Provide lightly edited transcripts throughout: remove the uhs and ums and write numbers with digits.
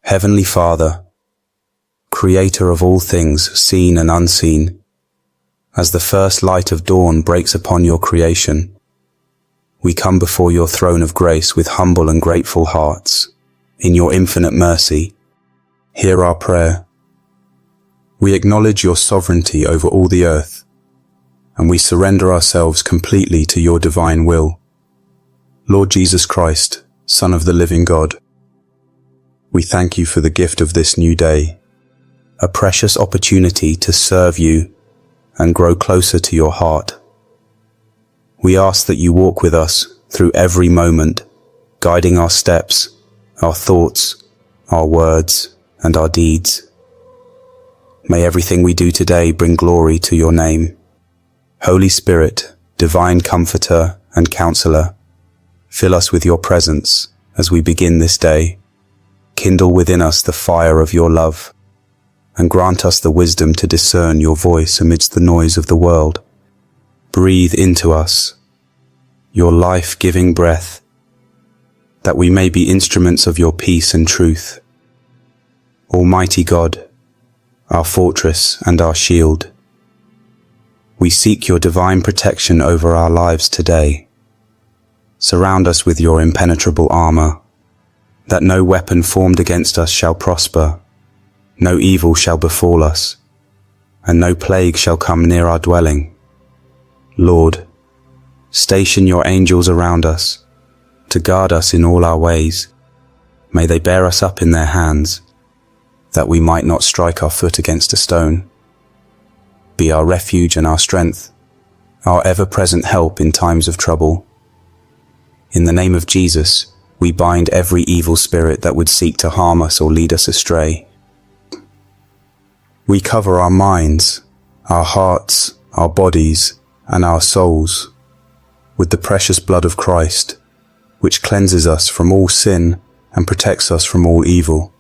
Heavenly Father, Creator of all things seen and unseen, as the first light of dawn breaks upon your creation, we come before your throne of grace with humble and grateful hearts. In your infinite mercy, hear our prayer. We acknowledge your sovereignty over all the earth, and we surrender ourselves completely to your divine will. Lord Jesus Christ, Son of the living God, we thank you for the gift of this new day, a precious opportunity to serve you and grow closer to your heart. We ask that you walk with us through every moment, guiding our steps, our thoughts, our words, and our deeds. May everything we do today bring glory to your name. Holy Spirit, divine comforter and counselor, fill us with your presence as we begin this day. Kindle within us the fire of your love, and grant us the wisdom to discern your voice amidst the noise of the world. Breathe into us your life-giving breath, that we may be instruments of your peace and truth. Almighty God, our fortress and our shield, we seek your divine protection over our lives today. Surround us with your impenetrable armor, that no weapon formed against us shall prosper, no evil shall befall us, and no plague shall come near our dwelling. Lord, station your angels around us, to guard us in all our ways. May they bear us up in their hands, that we might not strike our foot against a stone. Be our refuge and our strength, our ever-present help in times of trouble. In the name of Jesus, we bind every evil spirit that would seek to harm us or lead us astray. We cover our minds, our hearts, our bodies, and our souls with the precious blood of Christ, which cleanses us from all sin and protects us from all evil.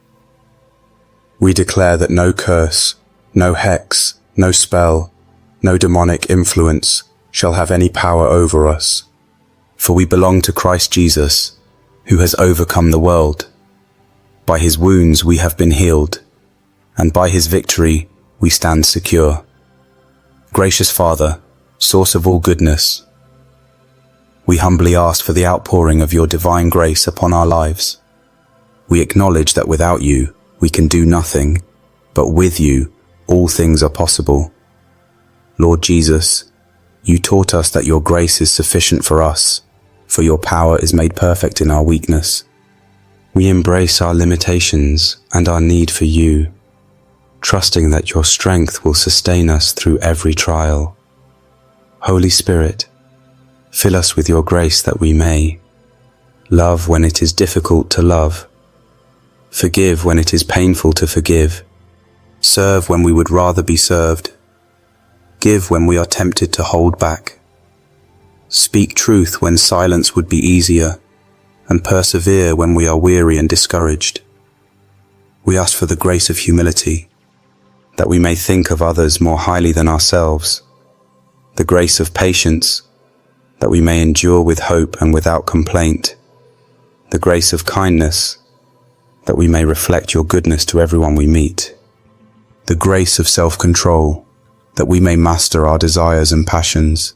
We declare that no curse, no hex, no spell, no demonic influence shall have any power over us, for we belong to Christ Jesus, who has overcome the world. By his wounds we have been healed, and by his victory we stand secure. Gracious Father, source of all goodness, we humbly ask for the outpouring of your divine grace upon our lives. We acknowledge that without you, we can do nothing, but with you, all things are possible. Lord Jesus, you taught us that your grace is sufficient for us, for your power is made perfect in our weakness. We embrace our limitations and our need for you, trusting that your strength will sustain us through every trial. Holy Spirit, fill us with your grace that we may love when it is difficult to love, forgive when it is painful to forgive, serve when we would rather be served, give when we are tempted to hold back, speak truth when silence would be easier, and persevere when we are weary and discouraged. We ask for the grace of humility, that we may think of others more highly than ourselves, the grace of patience, that we may endure with hope and without complaint, the grace of kindness, that we may reflect your goodness to everyone we meet, the grace of self-control, that we may master our desires and passions,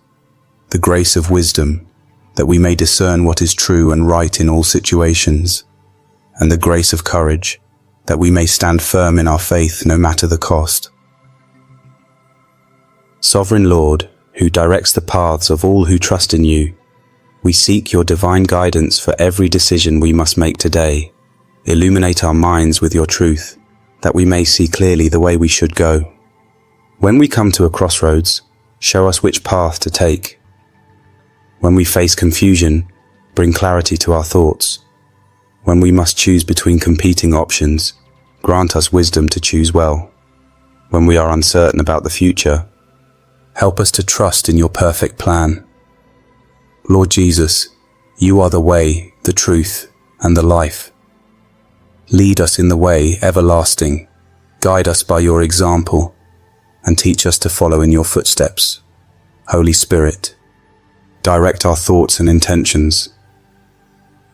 the grace of wisdom, that we may discern what is true and right in all situations, and the grace of courage, that we may stand firm in our faith no matter the cost. Sovereign Lord, who directs the paths of all who trust in you, we seek your divine guidance for every decision we must make today. Illuminate our minds with your truth, that we may see clearly the way we should go. When we come to a crossroads, show us which path to take. When we face confusion, bring clarity to our thoughts. When we must choose between competing options, grant us wisdom to choose well. When we are uncertain about the future, help us to trust in your perfect plan. Lord Jesus, you are the way, the truth, and the life. Lead us in the way everlasting, guide us by your example, and teach us to follow in your footsteps. Holy Spirit, direct our thoughts and intentions.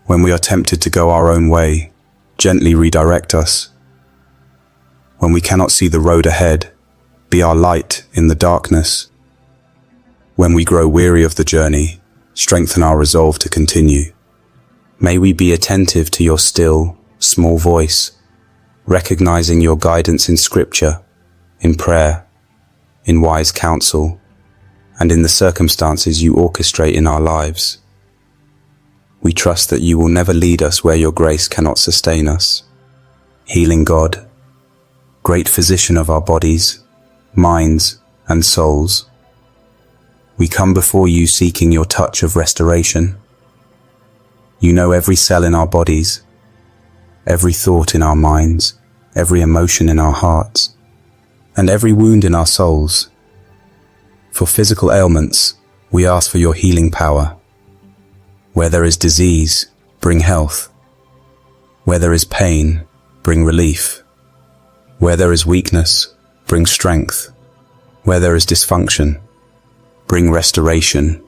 When we are tempted to go our own way, Gently redirect us. When we cannot see the road ahead, be our light in the darkness. When we grow weary of the journey, strengthen our resolve to continue. May we be attentive to your still, small voice, recognizing your guidance in Scripture, in prayer, in wise counsel, and in the circumstances you orchestrate in our lives. We trust that you will never lead us where your grace cannot sustain us. Healing God, great physician of our bodies, minds, and souls, we come before you seeking your touch of restoration. You know every cell in our bodies, every thought in our minds, every emotion in our hearts, and every wound in our souls. For physical ailments, we ask for your healing power. Where there is disease, bring health. Where there is pain, bring relief. Where there is weakness, bring strength. Where there is dysfunction, bring restoration.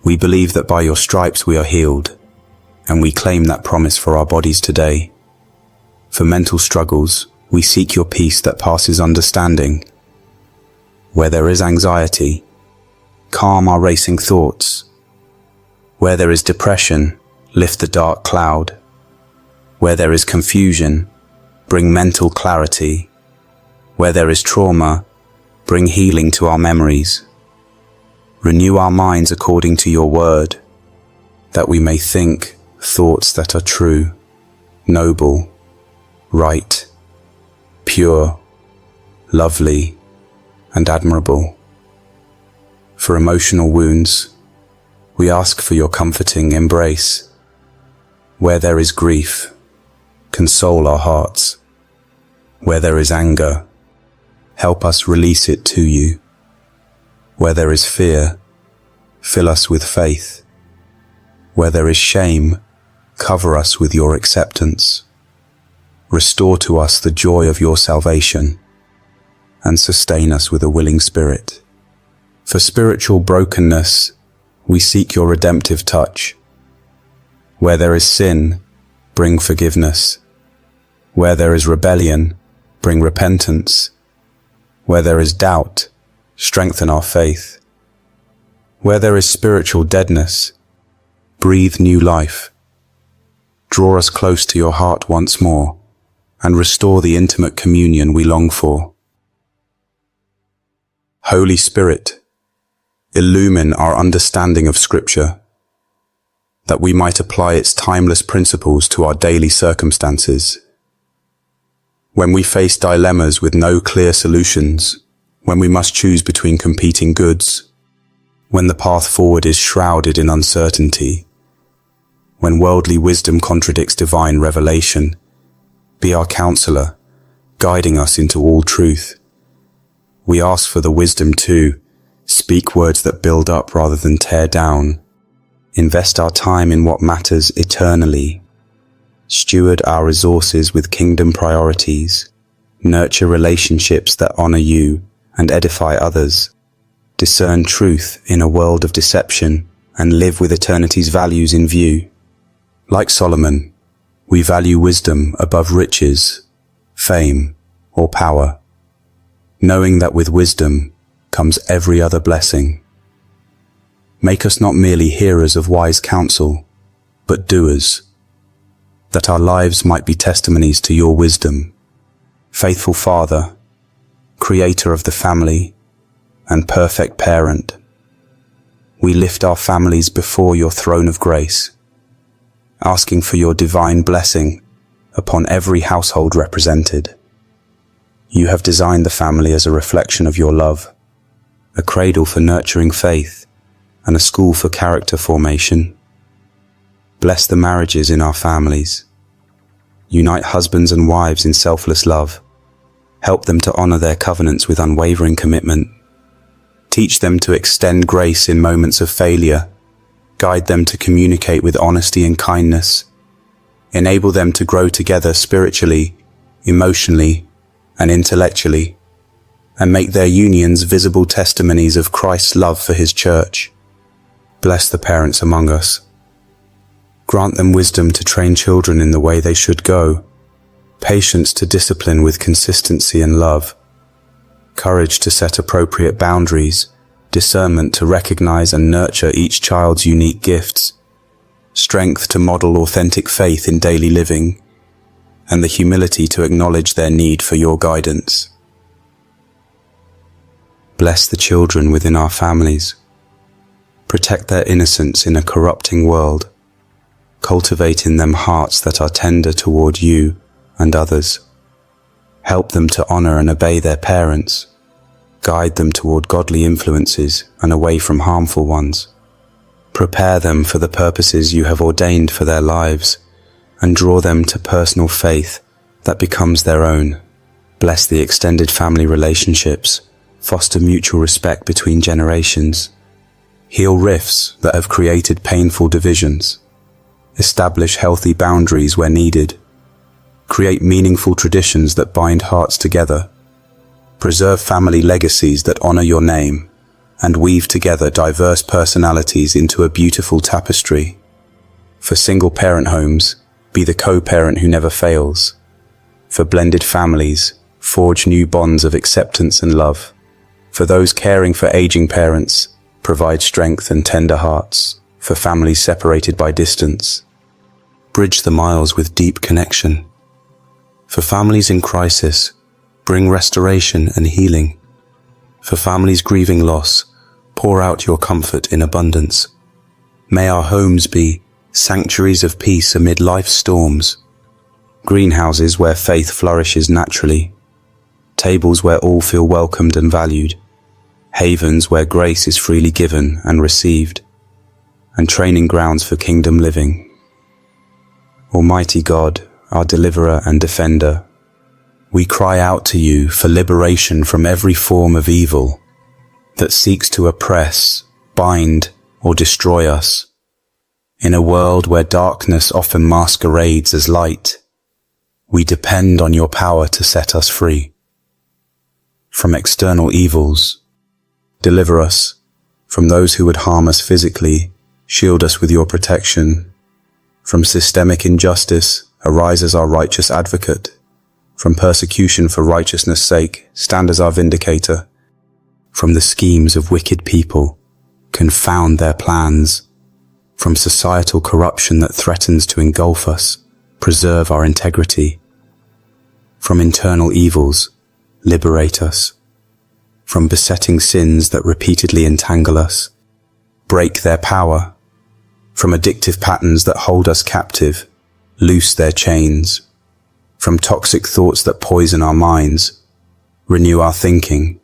We believe that by your stripes we are healed, and we claim that promise for our bodies today. For mental struggles, we seek your peace that passes understanding. Where there is anxiety, calm our racing thoughts. Where there is depression, lift the dark cloud. Where there is confusion, bring mental clarity. Where there is trauma, bring healing to our memories. Renew our minds according to your word, that we may think thoughts that are true, noble, right, pure, lovely, and admirable. For emotional wounds, we ask for your comforting embrace. Where there is grief, console our hearts. Where there is anger, help us release it to you. Where there is fear, fill us with faith. Where there is shame, cover us with your acceptance. Restore to us the joy of your salvation, and sustain us with a willing spirit. For spiritual brokenness, we seek your redemptive touch. Where there is sin, bring forgiveness. Where there is rebellion, bring repentance. Where there is doubt, strengthen our faith. Where there is spiritual deadness, breathe new life. Draw us close to your heart once more, and restore the intimate communion we long for. Holy Spirit, illumine our understanding of Scripture, that we might apply its timeless principles to our daily circumstances. When we face dilemmas with no clear solutions, when we must choose between competing goods, when the path forward is shrouded in uncertainty, when worldly wisdom contradicts divine revelation, be our counselor, guiding us into all truth. We ask for the wisdom to speak words that build up rather than tear down. Invest our time in what matters eternally. Steward our resources with kingdom priorities. Nurture relationships that honor you and edify others. Discern truth in a world of deception and live with eternity's values in view. Like Solomon, we value wisdom above riches, fame, or power, knowing that with wisdom comes every other blessing. Make us not merely hearers of wise counsel, but doers, that our lives might be testimonies to your wisdom. Faithful Father, Creator of the family and perfect parent, we lift our families before your throne of grace, asking for your divine blessing upon every household represented. You have designed the family as a reflection of your love, a cradle for nurturing faith, and a school for character formation. Bless the marriages in our families. Unite husbands and wives in selfless love. Help them to honor their covenants with unwavering commitment. Teach them to extend grace in moments of failure. Guide them to communicate with honesty and kindness. Enable them to grow together spiritually, emotionally, and intellectually, and make their unions visible testimonies of Christ's love for his church. Bless the parents among us. Grant them wisdom to train children in the way they should go, patience to discipline with consistency and love, courage to set appropriate boundaries, discernment to recognize and nurture each child's unique gifts, strength to model authentic faith in daily living, and the humility to acknowledge their need for your guidance. Bless the children within our families. Protect their innocence in a corrupting world. Cultivate in them hearts that are tender toward you and others. Help them to honor and obey their parents. Guide them toward godly influences and away from harmful ones. Prepare them for the purposes you have ordained for their lives, and draw them to personal faith that becomes their own. Bless the extended family relationships. Foster mutual respect between generations. Heal rifts that have created painful divisions. Establish healthy boundaries where needed. Create meaningful traditions that bind hearts together. Preserve family legacies that honor your name, and weave together diverse personalities into a beautiful tapestry. For single-parent homes, be the co-parent who never fails. For blended families, forge new bonds of acceptance and love. For those caring for aging parents, provide strength and tender hearts. For families separated by distance, bridge the miles with deep connection. For families in crisis, bring restoration and healing. For families grieving loss, pour out your comfort in abundance. May our homes be sanctuaries of peace amid life's storms, greenhouses where faith flourishes naturally, tables where all feel welcomed and valued, havens where grace is freely given and received, and training grounds for kingdom living. Almighty God, our deliverer and defender, we cry out to you for liberation from every form of evil that seeks to oppress, bind, or destroy us. In a world where darkness often masquerades as light, we depend on your power to set us free. From external evils, deliver us. From those who would harm us physically, shield us with your protection. From systemic injustice, arise as our righteous advocate. From persecution for righteousness' sake, stand as our vindicator. From the schemes of wicked people, confound their plans. From societal corruption that threatens to engulf us, preserve our integrity. From internal evils, liberate us. From besetting sins that repeatedly entangle us, break their power. From addictive patterns that hold us captive, loose their chains. From toxic thoughts that poison our minds, renew our thinking.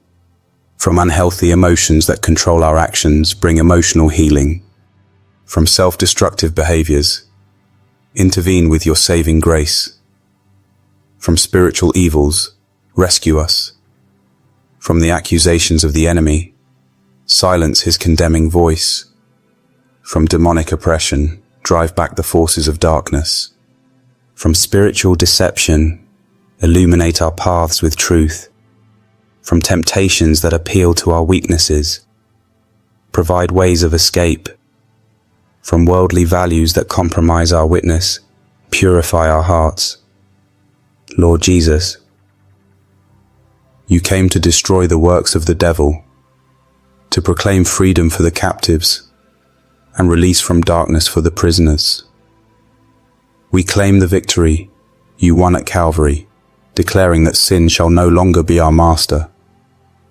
From unhealthy emotions that control our actions, bring emotional healing. From self-destructive behaviors, intervene with your saving grace. From spiritual evils, rescue us. From the accusations of the enemy, silence his condemning voice. From demonic oppression, drive back the forces of darkness. From spiritual deception, illuminate our paths with truth. From temptations that appeal to our weaknesses, provide ways of escape. From worldly values that compromise our witness, purify our hearts. Lord Jesus, you came to destroy the works of the devil, to proclaim freedom for the captives, and release from darkness for the prisoners. We claim the victory you won at Calvary, declaring that sin shall no longer be our master.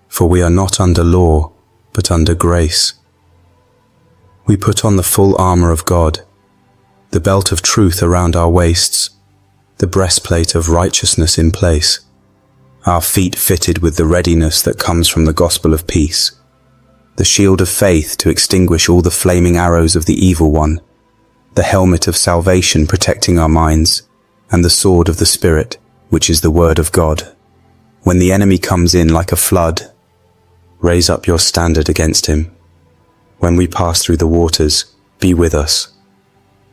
For we are not under law, but under grace. We put on the full armor of God, the belt of truth around our waists, the breastplate of righteousness in place, our feet fitted with the readiness that comes from the gospel of peace, the shield of faith to extinguish all the flaming arrows of the evil one, the helmet of salvation protecting our minds, and the sword of the Spirit, which is the word of God. When the enemy comes in like a flood, raise up your standard against him. When we pass through the waters, be with us.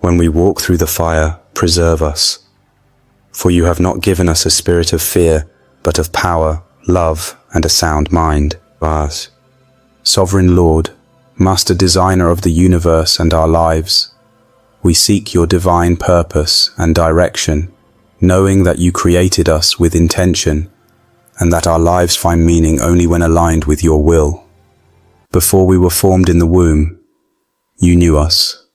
When we walk through the fire, preserve us. For you have not given us a spirit of fear, but of power, love, and a sound mind. Ours. Sovereign Lord, Master Designer of the universe and our lives, We seek your divine purpose and direction, knowing that you created us with intention and that our lives find meaning only when aligned with your will. Before we were formed in the womb, you knew us.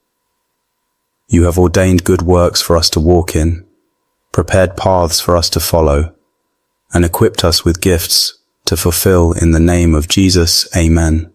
You have ordained good works for us to walk in, prepared paths for us to follow, and equipped us with gifts to fulfill in the name of Jesus. Amen.